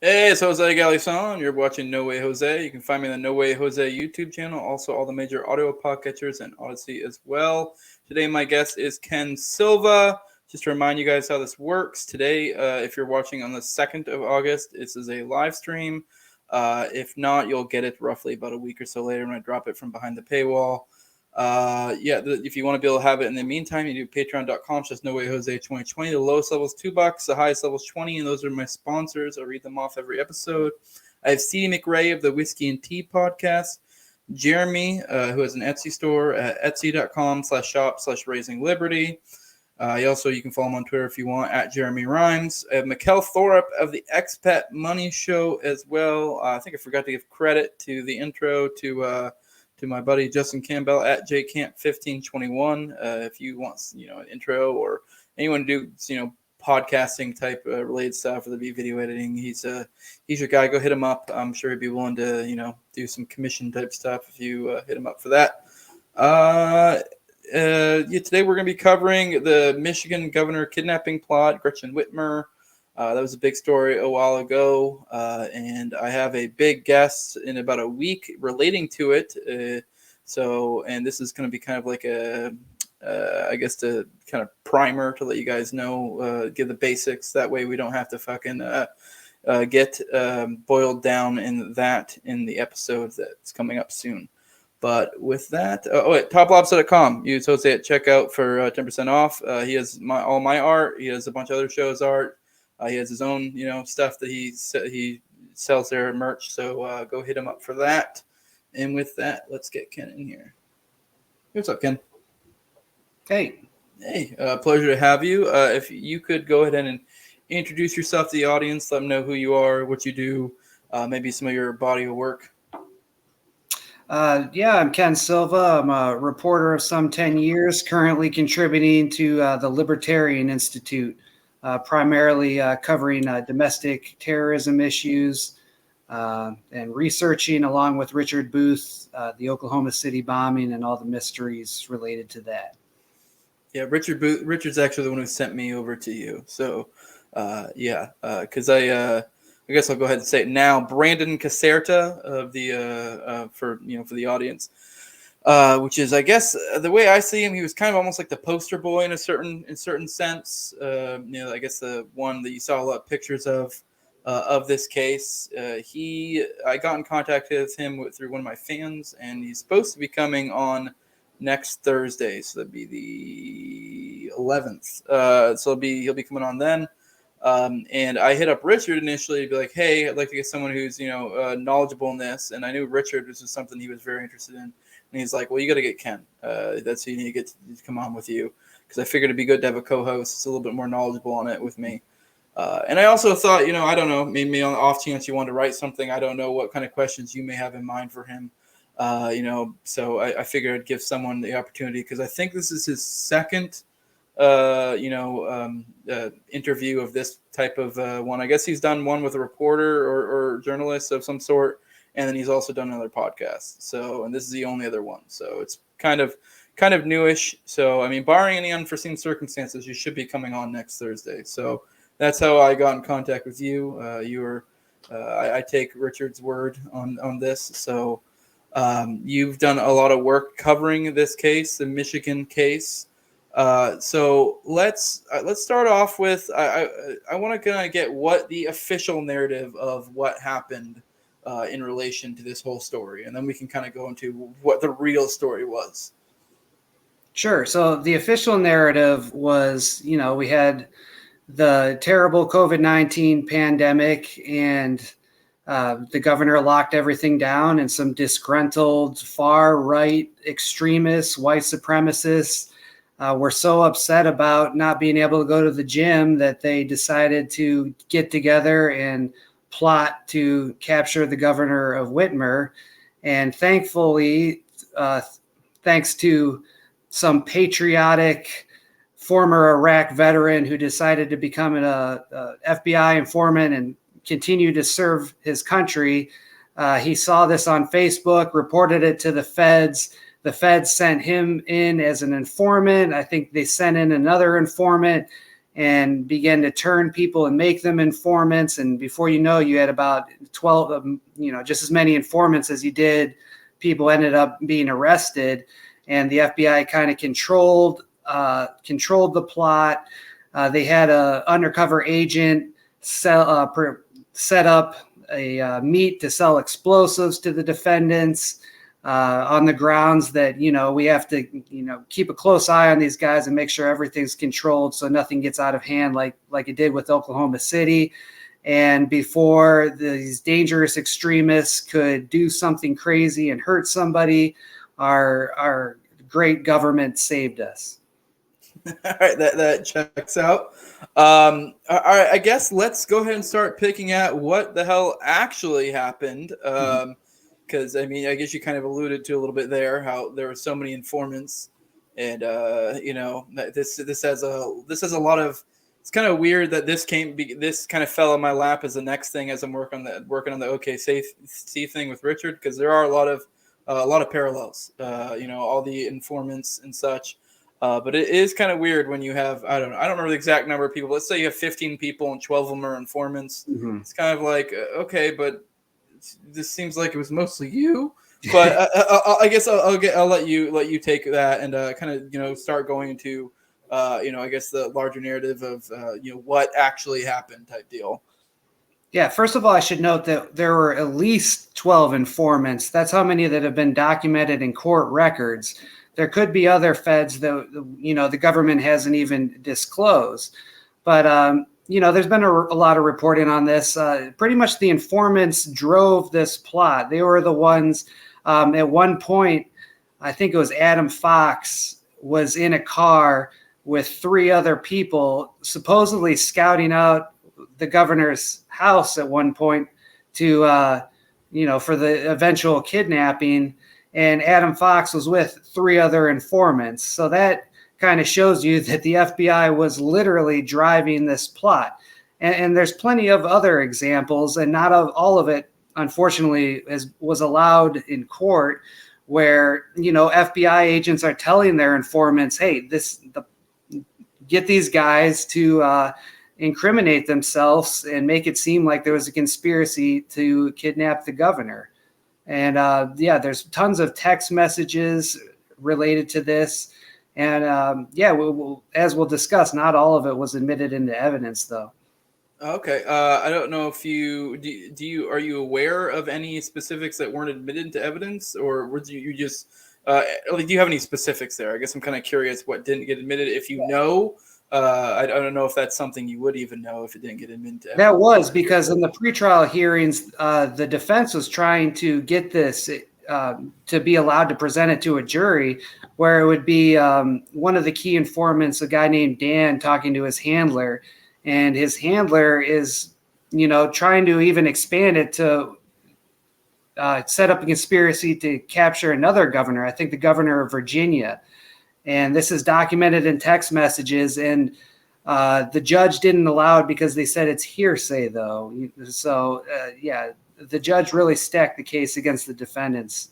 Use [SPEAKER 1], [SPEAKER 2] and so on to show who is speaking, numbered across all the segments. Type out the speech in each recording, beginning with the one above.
[SPEAKER 1] Hey, it's Jose Galison. You're watching No Way Jose. You can find me on the No Way Jose YouTube channel, also all the major audio podcatchers and Odyssey as well. Today, my guest is Ken Silva. Just to remind you guys how this works, today, if you're watching on the 2nd of August, this is a live stream. If not, you'll get it roughly about a week or so later when I drop it from behind the paywall. If you want to be able to have it in the meantime, you do patreon.com, just No Way Jose 2020. The lowest level is $2, the highest level is 20, and those are my sponsors. I'll read them off every episode. I have C. McRae of the Whiskey and Tea podcast, Jeremy, who has an Etsy store at etsy.com/shop/raising-liberty. You can follow him on Twitter if you want, at Jeremy Rhymes. I have Mikkel Thorup of the Expat Money Show as well. I think I forgot to give credit to the intro to my buddy Justin Campbell at jcamp1521. If you want, an intro or anyone to do, podcasting type related stuff, or the video editing, he's your guy. Go hit him up. I'm sure he'd be willing to, do some commission type stuff if you hit him up for that. Today we're going to be covering the Michigan governor kidnapping plot, Gretchen Whitmer. That was a big story a while ago, and I have a big guest in about a week relating to it. And this is going to be kind of like a kind of primer to let you guys know, give the basics. That way we don't have to fucking get boiled down in the episode that's coming up soon. But with that, TopLobsta.com. Use Jose at checkout for 10% off. He has all my art. He has a bunch of other shows' art. He has his own, stuff that he sells there, merch. So go hit him up for that. And with that, let's get Ken in here. What's up, Ken?
[SPEAKER 2] Hey.
[SPEAKER 1] Hey, pleasure to have you. If you could go ahead and introduce yourself to the audience, let them know who you are, what you do, maybe some of your body of work.
[SPEAKER 2] I'm Ken Silva. I'm a reporter of some 10 years, currently contributing to the Libertarian Institute, primarily covering domestic terrorism issues and researching, along with Richard Booth, the Oklahoma City bombing and all the mysteries related to that.
[SPEAKER 1] Yeah, Richard's actually the one who sent me over to you. So, because I guess I'll go ahead and say it now. Brandon Caserta of the for the audience, which is, I guess, the way I see him, he was kind of almost like the poster boy in a certain sense. I guess the one that you saw a lot of pictures of this case. I got in contact with him through one of my fans, and he's supposed to be coming on next Thursday, so that'd be the 11th. So he'll be coming on then. And I hit up Richard initially to be like, hey, I'd like to get someone who's, knowledgeable in this. And I knew Richard, this was something he was very interested in. And he's like, well, you got to get Ken. That's who you need to get to come on with you. Because I figured it'd be good to have a co-host. It's a little bit more knowledgeable on it with me. And I also thought, I don't know, maybe on the off chance you wanted to write something. I don't know what kind of questions you may have in mind for him. So I figured I'd give someone the opportunity, because I think this is his second interview of this type of one. I guess he's done one with a reporter or journalist of some sort, and then he's also done another podcast. So, and this is the only other one. So it's kind of newish. So, I mean, barring any unforeseen circumstances, you should be coming on next Thursday. So that's how I got in contact with you. I take Richard's word on this. So you've done a lot of work covering this case, the Michigan case. So let's start off with, I want to kind of get what the official narrative of what happened in relation to this whole story, and then we can kind of go into what the real story was.
[SPEAKER 2] Sure. So the official narrative was, we had the terrible COVID-19 pandemic, and the governor locked everything down, and some disgruntled far-right extremists, white supremacists, were so upset about not being able to go to the gym that they decided to get together and plot to capture the governor of Whitmer. And thankfully, thanks to some patriotic former Iraq veteran who decided to become an FBI informant and continue to serve his country, he saw this on Facebook, reported it to the feds. The feds sent him in as an informant. I think they sent in another informant, and began to turn people and make them informants. And before you know, you had about 12, just as many informants as you did people ended up being arrested. And the FBI kind of controlled the plot. They had an undercover agent set up a meet to sell explosives to the defendants on the grounds that, we have to, keep a close eye on these guys and make sure everything's controlled so nothing gets out of hand like it did with Oklahoma City. And before these dangerous extremists could do something crazy and hurt somebody, our great government saved us.
[SPEAKER 1] All right, that checks out. All right, I guess let's go ahead and start picking at what the hell actually happened. Because I guess you kind of alluded to a little bit there how there were so many informants, and this has a lot of. It's kind of weird that this kind of fell in my lap as the next thing as I'm working on the OKC thing with Richard, because there are a lot of parallels. All the informants and such. But it is kind of weird when you have, I don't remember the exact number of people. Let's say you have 15 people and 12 of them are informants. Mm-hmm. It's kind of like, okay, but this seems like it was mostly you. But I guess I'll let you take that and kind of start going into I guess the larger narrative of what actually happened type deal.
[SPEAKER 2] Yeah, first of all, I should note that there were at least 12 informants. That's how many that have been documented in court records. There could be other feds that, the government hasn't even disclosed. But, there's been a lot of reporting on this. Pretty much the informants drove this plot. They were the ones at one point, I think it was Adam Fox was in a car with 3 other people supposedly scouting out the governor's house at one point to, for the eventual kidnapping. And Adam Fox was with 3 other informants. So that kind of shows you that the FBI was literally driving this plot. And there's plenty of other examples, and not all of it, unfortunately, was allowed in court, where, FBI agents are telling their informants, hey, get these guys to incriminate themselves and make it seem like there was a conspiracy to kidnap the governor. And there's tons of text messages related to this. And as we'll discuss, not all of it was admitted into evidence, though.
[SPEAKER 1] Okay. I don't know if are you aware of any specifics that weren't admitted into evidence, or were you just, do you have any specifics there? I guess I'm kind of curious what didn't get admitted. If you know, I don't know if that's something you would even know if it didn't get admitted into evidence. That was
[SPEAKER 2] because in the pretrial hearings, the defense was trying to get this to be allowed to present it to a jury, where it would be one of the key informants, a guy named Dan, talking to his handler, and his handler is, trying to even expand it to set up a conspiracy to capture another governor, I think the governor of Virginia. And this is documented in text messages, and the judge didn't allow it because they said it's hearsay, though. So, the judge really stacked the case against the defendants.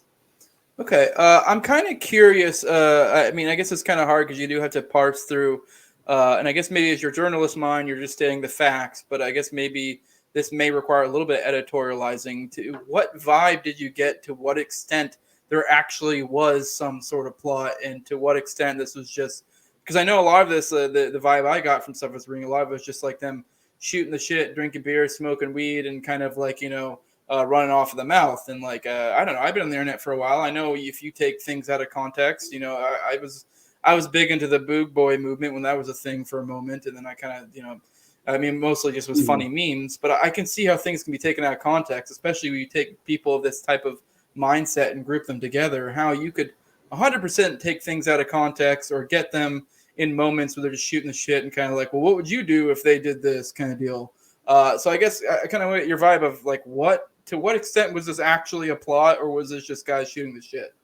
[SPEAKER 1] Okay. I'm kind of curious. I guess it's kind of hard because you do have to parse through. And I guess maybe as your journalist mind, you're just stating the facts. But I guess maybe this may require a little bit of editorializing. To what vibe did you get? To what extent there actually was some sort of plot, and to what extent this was just because I know a lot of this, the vibe I got from stuff was reading, a lot of it was just like them shooting the shit, drinking beer, smoking weed, and kind of like, running off of the mouth. And like, I don't know, I've been on the internet for a while. I know if you take things out of context, I was big into the Boog Boy movement when that was a thing for a moment. And then I kind of, mostly just was funny memes, but I can see how things can be taken out of context, especially when you take people of this type of mindset and group them together, how you could 100% take things out of context or get them in moments where they're just shooting the shit and kind of like, well, what would you do if they did this kind of deal? So I guess I kind of want your vibe of like, to what extent was this actually a plot, or was this just guys shooting the shit?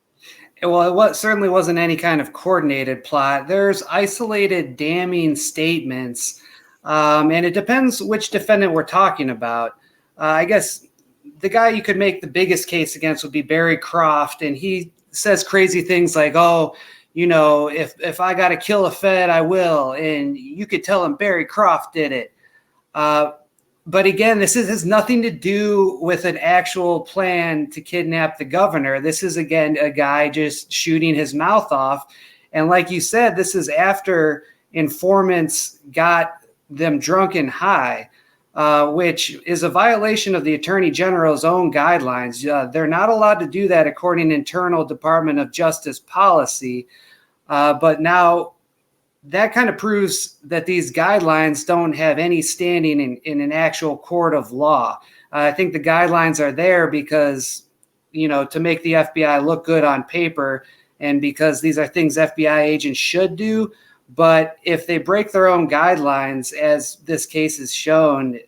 [SPEAKER 2] Well, it certainly wasn't any kind of coordinated plot. There's isolated damning statements, and it depends which defendant we're talking about. I guess the guy you could make the biggest case against would be Barry Croft, and he says crazy things like, oh, if I got to kill a Fed, I will. And you could tell him Barry Croft did it. But again, this has nothing to do with an actual plan to kidnap the governor. This is, again, a guy just shooting his mouth off. And like you said, this is after informants got them drunk and high, which is a violation of the Attorney General's own guidelines. They're not allowed to do that according to internal Department of Justice policy. But now that kind of proves that these guidelines don't have any standing in an actual court of law. I think the guidelines are there because, to make the FBI look good on paper, and because these are things FBI agents should do. But if they break their own guidelines, as this case has shown,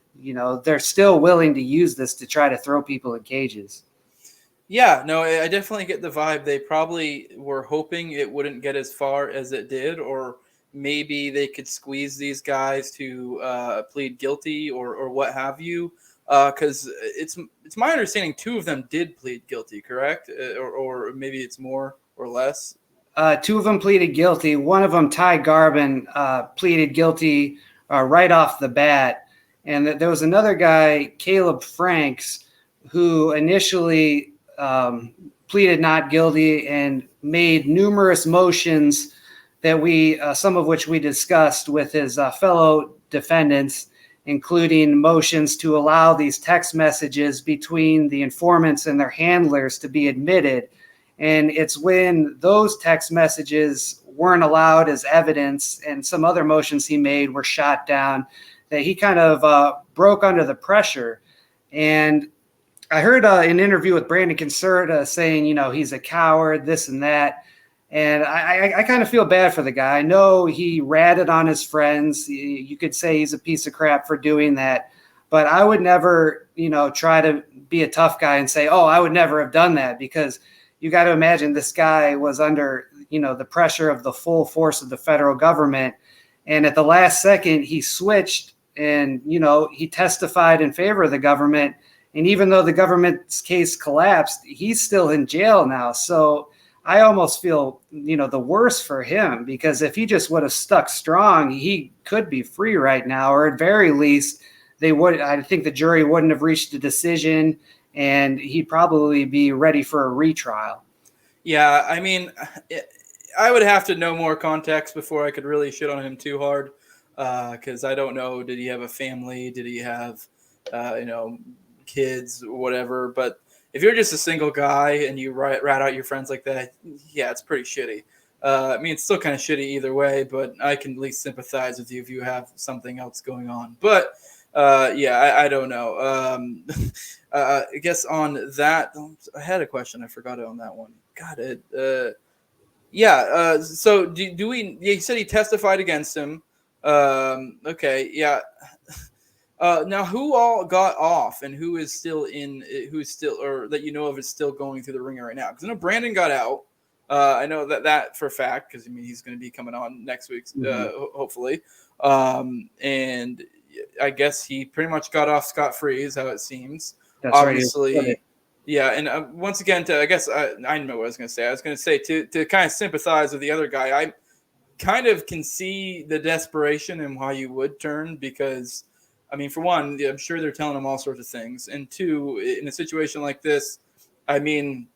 [SPEAKER 2] they're still willing to use this to try to throw people in cages.
[SPEAKER 1] Yeah, no, I definitely get the vibe. They probably were hoping it wouldn't get as far as it did, or maybe they could squeeze these guys to plead guilty or what have you. Because it's my understanding 2 of them did plead guilty, correct? Or maybe it's more or less.
[SPEAKER 2] 2 of them pleaded guilty. One of them, Ty Garbin, pleaded guilty right off the bat. And there was another guy, Caleb Franks, who initially pleaded not guilty and made numerous motions that some of which we discussed with his fellow defendants, including motions to allow these text messages between the informants and their handlers to be admitted. And it's when those text messages weren't allowed as evidence and some other motions he made were shot down that he kind of broke under the pressure. And I heard an interview with Brandon Concerta saying, he's a coward, this and that. And I kind of feel bad for the guy. I know he ratted on his friends. You could say he's a piece of crap for doing that. But I would never, try to be a tough guy and say, I would never have done that, because you got to imagine this guy was under, the pressure of the full force of the federal government. And at the last second, he switched and, he testified in favor of the government. And even though the government's case collapsed, he's still in jail now. So I almost feel, the worse for him, because if he just would have stuck strong, he could be free right now, or at very least I think the jury wouldn't have reached a decision and he'd probably be ready for a retrial.
[SPEAKER 1] Yeah. I mean, I would have to know more context before I could really shit on him too hard. Cause I don't know. Did he have a family? Did he have, kids, whatever? But if you're just a single guy and you rat out your friends like that, yeah, it's pretty shitty. I mean, it's still kind of shitty either way, but I can at least sympathize with you if you have something else going on. But I don't know. I guess on that, I had a question. I forgot it on that one. Got it. So do we? You said he testified against him. Okay. Yeah. Now, who all got off and who is still or that is still going through the ringer right now? Because I know Brandon got out. I know that for a fact, because he's going to be coming on next week, hopefully. And I guess he pretty much got off scot-free, is how it seems.
[SPEAKER 2] That's
[SPEAKER 1] obviously.
[SPEAKER 2] Right.
[SPEAKER 1] Yeah, and once again, I know what I was going to say. I was going to say to kind of sympathize with the other guy. I kind of can see the desperation and why you would turn, because I mean, for one, I'm sure they're telling him all sorts of things. And 2, in a situation like this, I mean,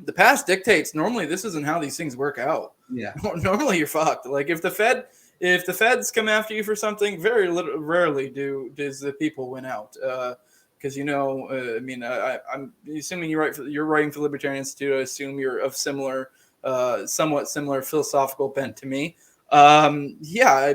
[SPEAKER 1] the past dictates normally this isn't how these things work out.
[SPEAKER 2] Yeah.
[SPEAKER 1] Normally you're fucked. Like if the feds come after you for something, very rarely does the people win out. Because I'm assuming you're writing for Libertarian Institute. I assume you're of somewhat similar philosophical bent to me. I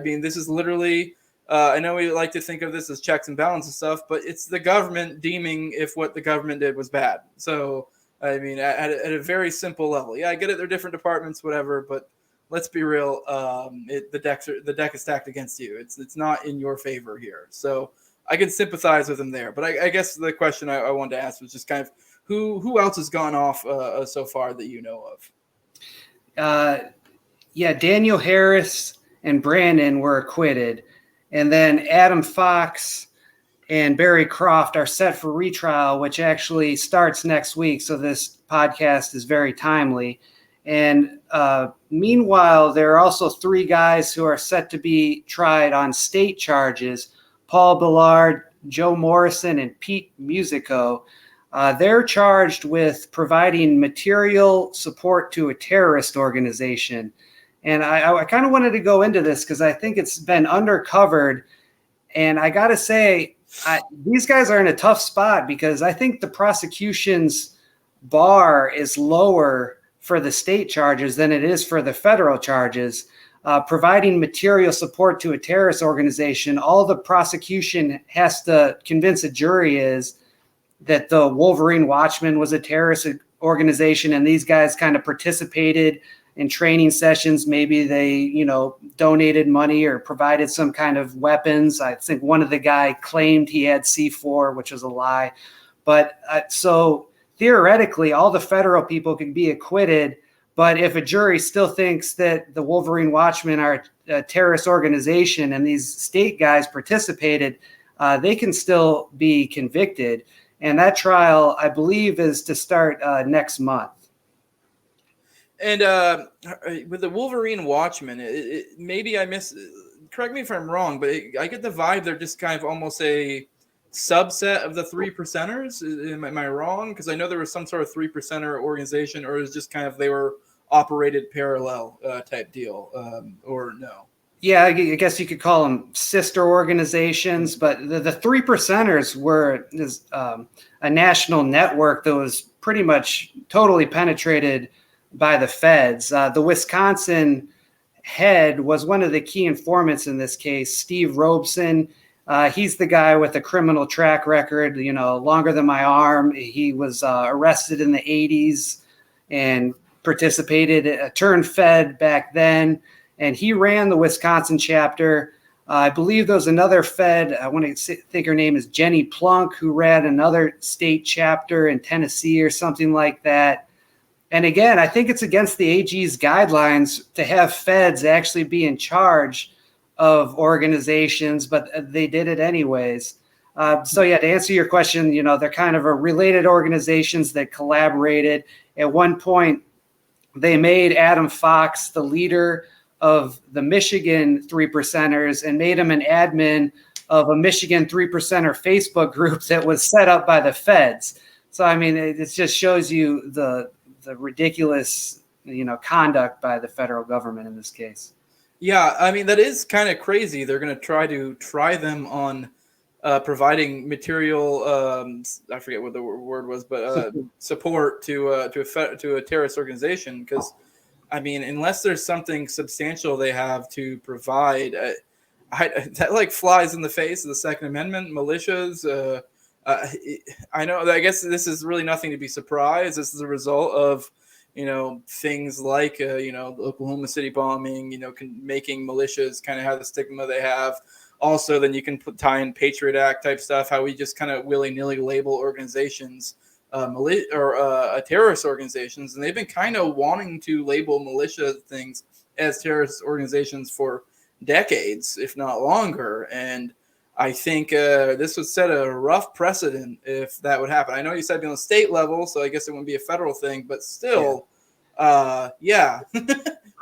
[SPEAKER 1] mean, this is literally. I know we like to think of this as checks and balances stuff, but it's the government deeming if what the government did was bad. So, I mean, at a very simple level. Yeah, I get it. They're different departments, whatever, but let's be real. The deck is stacked against you. It's not in your favor here. So I can sympathize with him there. But I guess the question I wanted to ask was just kind of who else has gone off so far that you know of?
[SPEAKER 2] Daniel Harris and Brandon were acquitted. And then Adam Fox and Barry Croft are set for retrial, which actually starts next week. So this podcast is very timely. And meanwhile, there are also 3 guys who are set to be tried on state charges: Paul Billard, Joe Morrison, and Pete Musico. They're charged with providing material support to a terrorist organization. And I kind of wanted to go into this because I think it's been undercovered. And I got to say, these guys are in a tough spot because I think the prosecution's bar is lower for the state charges than it is for the federal charges. Providing material support to a terrorist organization, all the prosecution has to convince a jury is that the Wolverine Watchmen was a terrorist organization, and these guys kind of participated in training sessions. Maybe they, donated money or provided some kind of weapons. I think one of the guy claimed he had C4, which was a lie. But so theoretically, all the federal people can be acquitted. But if a jury still thinks that the Wolverine Watchmen are a terrorist organization and these state guys participated, they can still be convicted. And that trial, I believe, is to start next month.
[SPEAKER 1] And with the Wolverine Watchmen, maybe I correct me if I'm wrong, but I get the vibe they're just kind of almost a subset of the 3 percenters. Am I wrong? Because I know there was some sort of 3 percenter organization, or it was just kind of they were operated parallel type deal, or no?
[SPEAKER 2] Yeah, I guess you could call them sister organizations, but the 3 percenters were a national network that was pretty much totally penetrated by the feds. The Wisconsin head was one of the key informants in this case, Steve Robeson. He's the guy with a criminal track record, longer than my arm. He was arrested in the 80s and participated, turned Fed back then. And he ran the Wisconsin chapter. I believe there was another Fed, I want to think her name is Jenny Plunk, who ran another state chapter in Tennessee or something like that. And again, I think it's against the AG's guidelines to have feds actually be in charge of organizations, but they did it anyways. So yeah, to answer your question, they're kind of a related organizations that collaborated. At one point, they made Adam Fox the leader of the Michigan 3 percenters and made him an admin of a Michigan 3 percenter Facebook group that was set up by the feds. So, I mean, it just shows you the ridiculous, conduct by the federal government in this case.
[SPEAKER 1] Yeah, I mean, that is kind of crazy. They're going to try them on providing material, I forget what the word was, but support to a terrorist organization. Because, I mean, unless there's something substantial they have to provide, that like flies in the face of the Second Amendment, militias. I know. I guess this is really nothing to be surprised. This is a result of, things like, the Oklahoma City bombing, making militias kind of have the stigma they have. Also, then you can tie in Patriot Act type stuff, how we just kind of willy-nilly label organizations terrorist organizations. And they've been kind of wanting to label militia things as terrorist organizations for decades, if not longer. And I think this would set a rough precedent if that would happen. I know you said on the state level, so I guess it wouldn't be a federal thing, but still, yeah.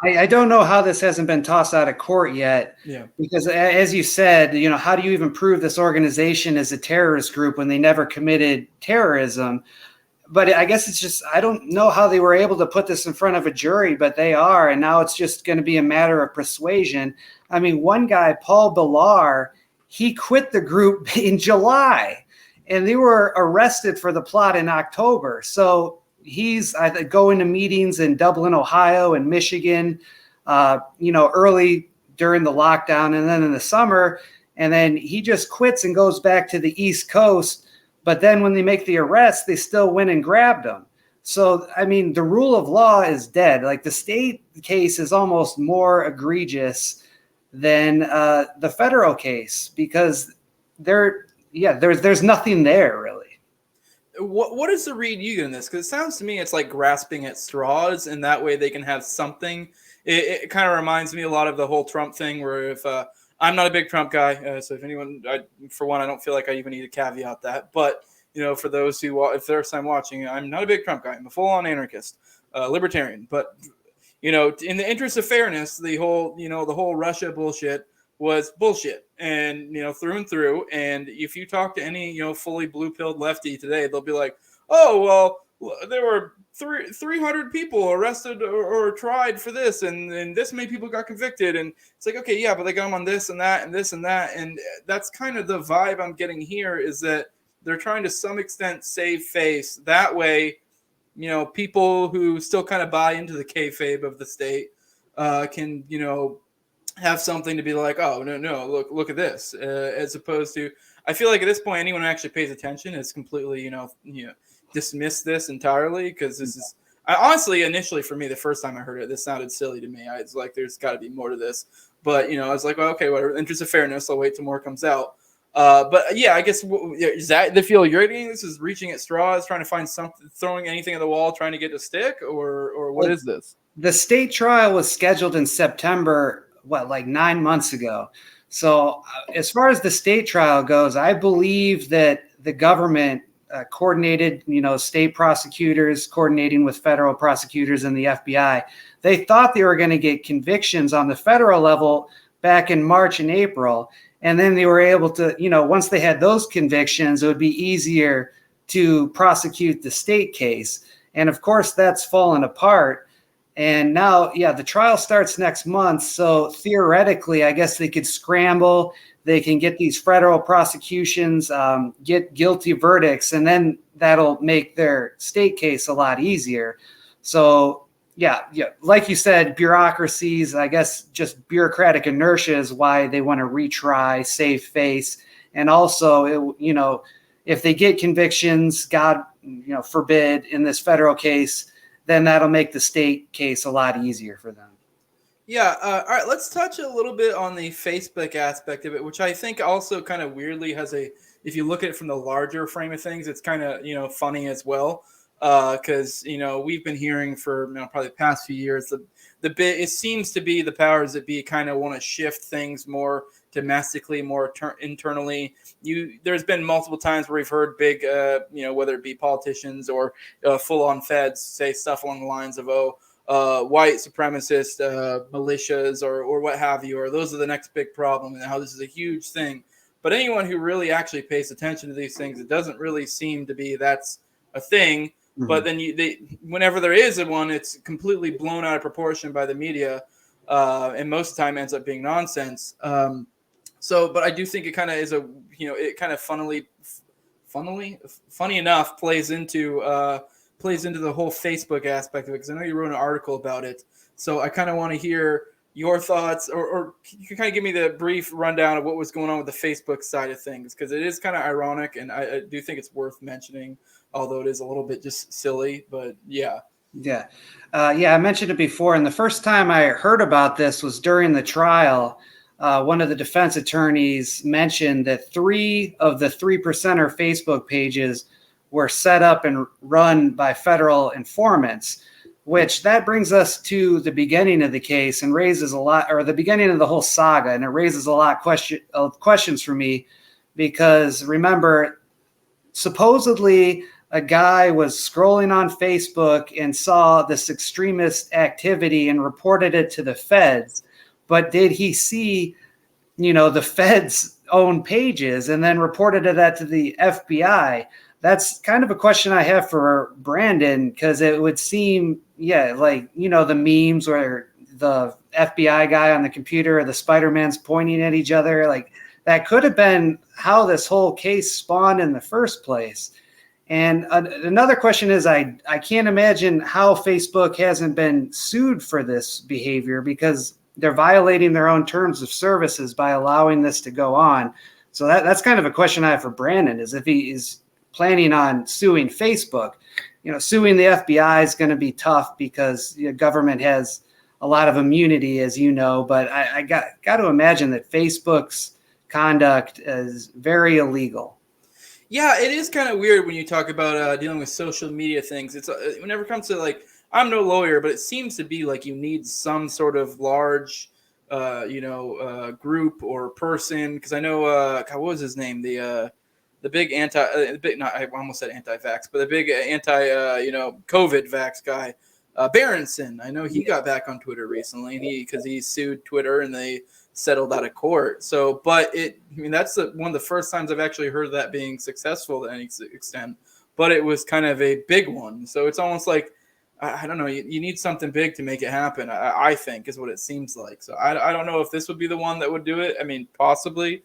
[SPEAKER 2] I don't know how this hasn't been tossed out of court yet.
[SPEAKER 1] Yeah.
[SPEAKER 2] Because as you said, how do you even prove this organization is a terrorist group when they never committed terrorism? But I guess it's just, I don't know how they were able to put this in front of a jury, but they are. And now it's just going to be a matter of persuasion. I mean, one guy, Paul Billard, he quit the group in July and they were arrested for the plot in October. So he's going to meetings in Dublin, Ohio and Michigan, early during the lockdown and then in the summer. And then he just quits and goes back to the East Coast. But then when they make the arrest, they still went and grabbed him. So, I mean, the rule of law is dead. Like the state case is almost more egregious than the federal case because there's nothing there really.
[SPEAKER 1] What is the read you get in this? Because it sounds to me it's like grasping at straws, and that way they can have something. It kind of reminds me a lot of the whole Trump thing, where if I'm not a big Trump guy, so if anyone, for one, I don't feel like I even need to caveat that. But for those who, if they're first time watching, I'm not a big Trump guy. I'm a full-on anarchist, libertarian. But in the interest of fairness, the whole Russia bullshit was bullshit, and through and through. And if you talk to any fully blue-pilled lefty today, they'll be like, oh well, there were 300 people arrested or tried for this, and this many people got convicted, and it's like, okay, yeah, but they got them on this and that and this and that, and that's kind of the vibe I'm getting here, is that they're trying to some extent save face. That way, people who still kind of buy into the kayfabe of the state can have something to be like, oh no, look at this, as opposed to, I feel like at this point anyone who actually pays attention is completely dismiss this entirely, because this is, I honestly, initially for me, the first time I heard it, this sounded silly to me. I was like, there's got to be more to this, but I was like, well, okay, whatever, in the interest of fairness, I'll wait till more comes out. But yeah, I guess, is that the feel you're getting? This is reaching at straws, trying to find something, throwing anything at the wall, trying to get to stick, or what is this?
[SPEAKER 2] The state trial was scheduled in September, like 9 months ago. So as far as the state trial goes, I believe that the government coordinated, state prosecutors coordinating with federal prosecutors and the FBI. They thought they were going to get convictions on the federal level back in March and April. And then they were able to, once they had those convictions, it would be easier to prosecute the state case. And of course, that's fallen apart. And now, the trial starts next month. So theoretically, I guess they could scramble. They can get these federal prosecutions, get guilty verdicts, and then that'll make their state case a lot easier. So, yeah, like you said, bureaucracies, I guess just bureaucratic inertia is why they want to retry, save face. And also, if they get convictions, God, forbid, in this federal case, then that'll make the state case a lot easier for them.
[SPEAKER 1] Yeah. All right. Let's touch a little bit on the Facebook aspect of it, which I think also kind of weirdly has if you look at it from the larger frame of things, it's kind of, funny as well. Because, we've been hearing for probably the past few years, it seems to be the powers that be kind of want to shift things more domestically, more internally. There's been multiple times where we've heard big, whether it be politicians or full-on feds say stuff along the lines of, white supremacist militias or what have you, or those are the next big problem, and how this is a huge thing. But anyone who really actually pays attention to these things, it doesn't really seem to be that's a thing. Mm-hmm. But then whenever there is one, it's completely blown out of proportion by the media, and most of the time ends up being nonsense. But I do think it kind of is it kind of funny enough plays into the whole Facebook aspect of it, because I know you wrote an article about it. So I kind of want to hear your thoughts, or you can kind of give me the brief rundown of what was going on with the Facebook side of things, because it is kind of ironic, and I do think it's worth mentioning, although it is a little bit just silly. But yeah.
[SPEAKER 2] Yeah. I mentioned it before, and the first time I heard about this was during the trial. One of the defense attorneys mentioned that 3 of the 3%er Facebook pages were set up and run by federal informants, which that brings us to the beginning of the case and raises a lot, or the beginning of the whole saga, and it raises a lot of questions for me, because remember, supposedly a guy was scrolling on Facebook and saw this extremist activity and reported it to the feds, but did he see, the feds' own pages and then reported that to the FBI? That's kind of a question I have for Brandon, because it would seem, like, the memes where the FBI guy on the computer or the Spider-Man's pointing at each other, like that could have been how this whole case spawned in the first place. And another question is, I can't imagine how Facebook hasn't been sued for this behavior, because they're violating their own terms of services by allowing this to go on. So that's kind of a question I have for Brandon, is if he is planning on suing Facebook. Suing the FBI is going to be tough, because the government has a lot of immunity, as you know, but I got to imagine that Facebook's conduct is very illegal.
[SPEAKER 1] Yeah, it is kind of weird when you talk about dealing with social media things. It's whenever it comes to, like, I'm no lawyer, but it seems to be like you need some sort of large, group or person. Because I know, what was his name? The big I almost said anti-vax, but the big COVID vax guy. Berenson. I know he got back on Twitter recently, because he sued Twitter and they settled out of court. So, but that's one of the first times I've actually heard of that being successful to any extent. But it was kind of a big one. So it's almost like, I don't know, you need something big to make it happen, I think, is what it seems like. So I don't know if this would be the one that would do it. I mean, possibly.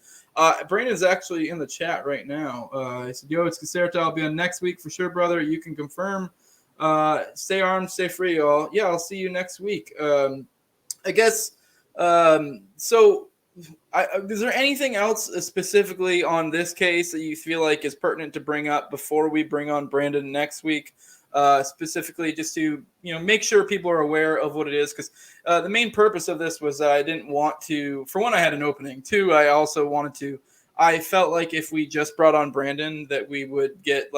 [SPEAKER 1] Brandon's actually in the chat right now. He said, yo, it's Caserta. I'll be on next week for sure, brother. You can confirm. Stay armed, stay free, y'all. Yeah, I'll see you next week. I guess, so is there anything else specifically on this case that you feel like is pertinent to bring up before we bring on Brandon next week? Specifically just to, make sure people are aware of what it is. Because the main purpose of this was I didn't want to, for one, I had an opening. Two, I also wanted to, I felt like if we just brought on Brandon that we would get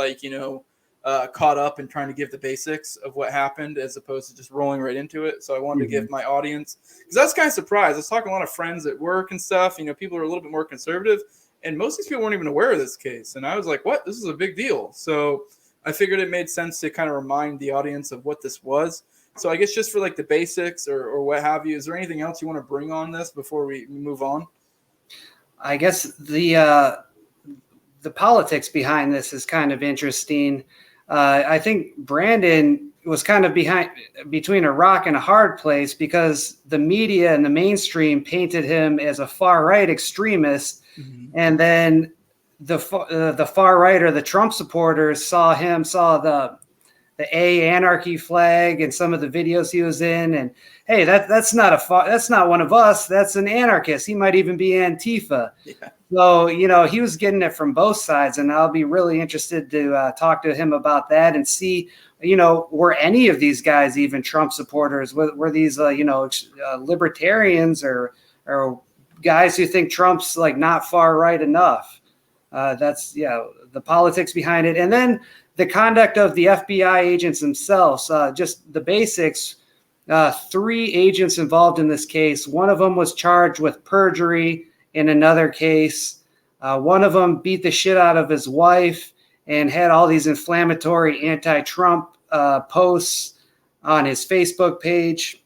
[SPEAKER 1] caught up in trying to give the basics of what happened as opposed to just rolling right into it. So I wanted to give my audience, because I was kind of surprised. I was talking to a lot of friends at work and stuff, people are a little bit more conservative, and most of these people weren't even aware of this case. And I was like, what? This is a big deal. So I figured it made sense to kind of remind the audience of what this was. So I guess just for the basics or what have you, is there anything else you want to bring on this before we move on?
[SPEAKER 2] I guess the politics behind this is kind of interesting. I think Brandon was kind of between a rock and a hard place, because the media and the mainstream painted him as a far right extremist, and then the far right, or the Trump supporters, saw the anarchy flag and some of the videos he was in, and hey, that's not one of us. That's an anarchist. He might even be Antifa. Yeah. So he was getting it from both sides, and I'll be really interested to talk to him about that and see, were any of these guys even Trump supporters? Were these libertarians or guys who think Trump's not far right enough? That's the politics behind it, and then the conduct of the FBI agents themselves. Just the basics. 3 agents involved in this case. One of them was charged with perjury in another case. One of them beat the shit out of his wife and had all these inflammatory anti-Trump posts on his Facebook page.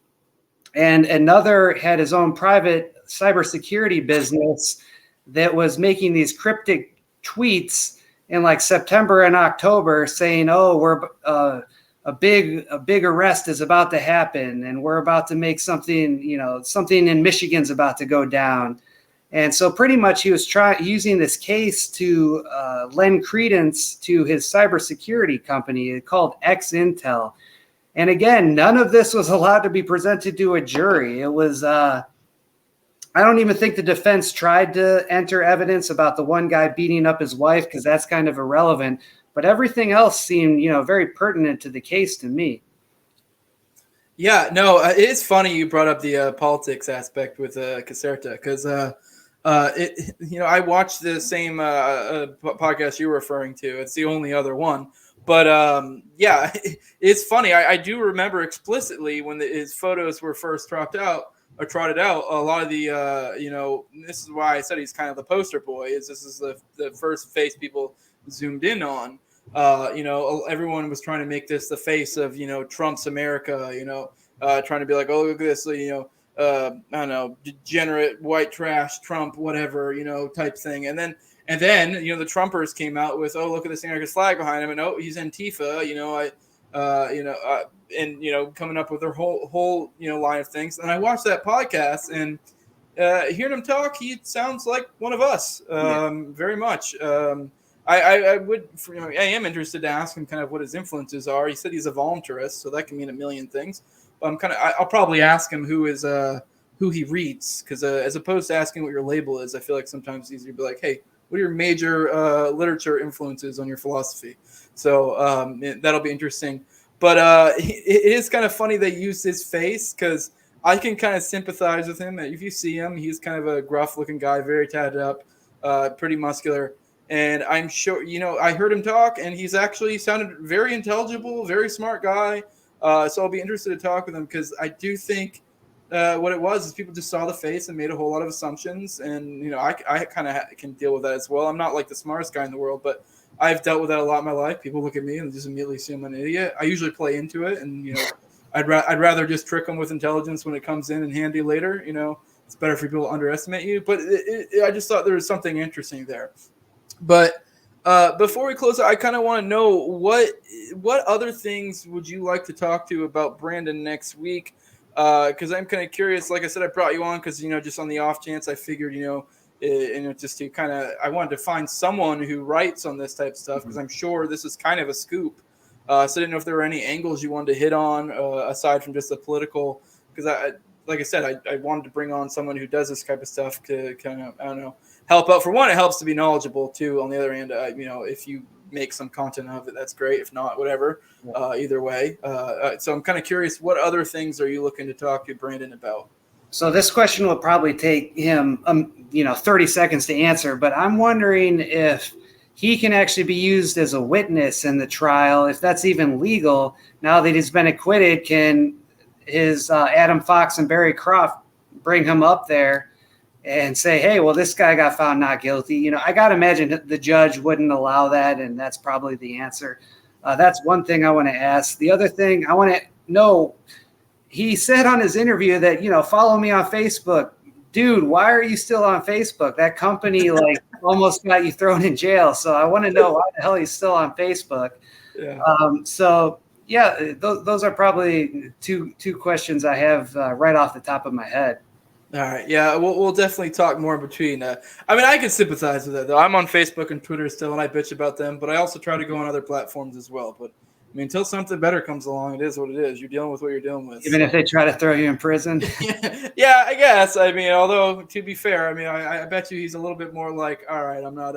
[SPEAKER 2] And another had his own private cybersecurity business that was making these cryptic tweets in September and October saying, oh, we're a big arrest is about to happen, and we're about to make something, something in Michigan's about to go down. And so pretty much he was using this case to lend credence to his cybersecurity company called X Intel. And again, none of this was allowed to be presented to a jury. It was, I don't even think the defense tried to enter evidence about the one guy beating up his wife, because that's kind of irrelevant. But everything else seemed, very pertinent to the case to me.
[SPEAKER 1] Yeah, no, it is funny you brought up the politics aspect with Caserta, because I watched the same podcast you were referring to. It's the only other one. But it's funny. I do remember explicitly when his photos were first trotted out. A lot of the this is why I said he's kind of the poster boy. This is the first face people zoomed in on. Everyone was trying to make this the face of Trump's America. Trying to be like, oh, look at this, I don't know, degenerate white trash Trump, whatever, type thing. And then the Trumpers came out with, oh, look at this anarchist flag behind him, and oh, he's Antifa. Coming up with their whole line of things. And I watched that podcast, and hearing him talk, he sounds like one of us, very much. I am interested to ask him kind of what his influences are. He said he's a voluntarist, so that can mean a million things. I'll probably ask him who he reads, because as opposed to asking what your label is, I feel like sometimes it's easier to be like, hey, what are your major literature influences on your philosophy? So that'll be interesting. But it is kind of funny they use his face, because I can kind of sympathize with him. If you see him, he's kind of a gruff-looking guy, very tatted up, pretty muscular. And I'm sure, I heard him talk, and he's actually sounded very intelligible, very smart guy. So I'll be interested to talk with him, because I do think what it was is people just saw the face and made a whole lot of assumptions. And, I kind of can deal with that as well. I'm not like the smartest guy in the world, but I've dealt with that a lot in my life. People look at me and just immediately assume I'm an idiot. I usually play into it and, I'd rather just trick them with intelligence when it comes in handy later. It's better for people to underestimate you. But I just thought there was something interesting there. But before we close out, I kind of want to know what other things would you like to talk to about Brandon next week? Because I'm kind of curious. Like I said, I brought you on because just on the off chance, I figured just to kind of I wanted to find someone who writes on this type of stuff because I'm sure this is kind of a scoop. So I didn't know if there were any angles you wanted to hit on aside from just the political. Because like I said, I wanted to bring on someone who does this type of stuff to kind of, I don't know, help out. For one, it helps to be knowledgeable too. On the other hand, if you make some content of it, that's great. If not, whatever. Either way. So I'm kind of curious, what other things are you looking to talk to Brandon about?
[SPEAKER 2] So this question will probably take him, 30 seconds to answer. But I'm wondering if he can actually be used as a witness in the trial, if that's even legal. Now that he's been acquitted, can his Adam Fox and Barry Croft bring him up there and say, hey, well, this guy got found not guilty. I got to imagine the judge wouldn't allow that, and that's probably the answer. That's one thing I want to ask. The other thing I want to know, he said on his interview that, follow me on Facebook. Dude, why are you still on Facebook? That company almost got you thrown in jail. So I want to know why the hell he's still on Facebook.
[SPEAKER 1] Yeah.
[SPEAKER 2] Yeah, those are probably two questions I have right off the top of my head.
[SPEAKER 1] All right. Yeah, we'll definitely talk more in between. I can sympathize with that, though. I'm on Facebook and Twitter still, and I bitch about them, but I also try to go on other platforms as well. But, until something better comes along, it is what it is. You're dealing with what you're dealing with.
[SPEAKER 2] Even if they try to throw you in prison?
[SPEAKER 1] Yeah, I guess. Although, to be fair, I bet you he's a little bit more like, all right, I'm not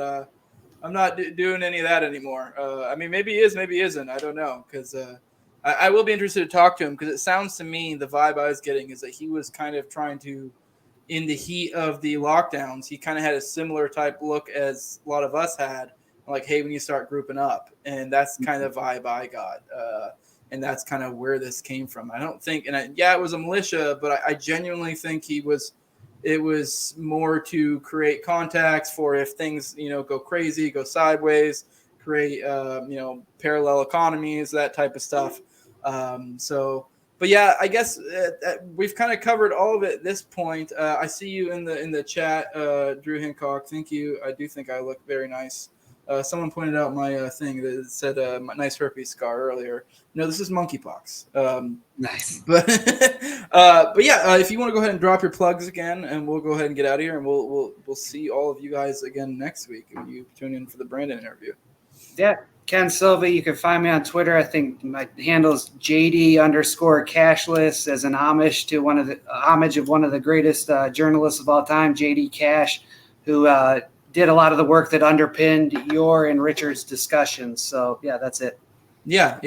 [SPEAKER 1] doing any of that anymore. Maybe he is, maybe he isn't. I don't know, because I will be interested to talk to him because it sounds to me, the vibe I was getting is that he was kind of trying to, in the heat of the lockdowns, he kind of had a similar type look as a lot of us had, like, hey, when you start grouping up. And that's kind of vibe I got. And that's kind of where this came from. I don't think, it was a militia, but I genuinely think it was more to create contacts for if things, go crazy, go sideways, create, parallel economies, that type of stuff. But yeah, I guess we've kind of covered all of it at this point. I see you in the chat, Drew Hancock. Thank you. I do think I look very nice. Someone pointed out my thing that said my nice herpes scar earlier. No, this is monkeypox.
[SPEAKER 2] Nice.
[SPEAKER 1] But yeah, if you want to go ahead and drop your plugs again, and we'll go ahead and get out of here, and we'll see all of you guys again next week when you tune in for the Brandon interview.
[SPEAKER 2] Yeah, Ken Silva. You can find me on Twitter. I think my handle is JD_cashless as an homage to one of the greatest journalists of all time, JD Cash, who did a lot of the work that underpinned your and Richard's discussions. So yeah, that's it.
[SPEAKER 1] Yeah.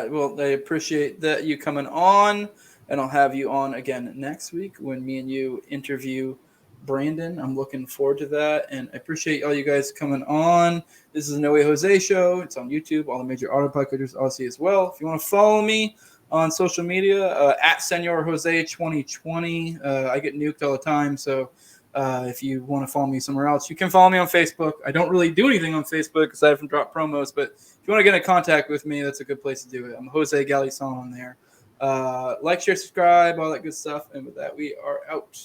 [SPEAKER 1] Well, I appreciate that you coming on, and I'll have you on again next week when me and you interview Brandon. I'm looking forward to that, and I appreciate all you guys coming on. This is the No Way Jose show. It's on YouTube, all the major auto podcasters Aussie as well. If you want to follow me on social media, at Senor Jose 2020. I get nuked all the time, so if you want to follow me somewhere else, you can follow me on Facebook. I don't really do anything on Facebook aside from drop promos, but if you want to get in contact with me, that's a good place to do it. I'm Jose Galison on there. Like, share, subscribe, all that good stuff. And with that, we are out.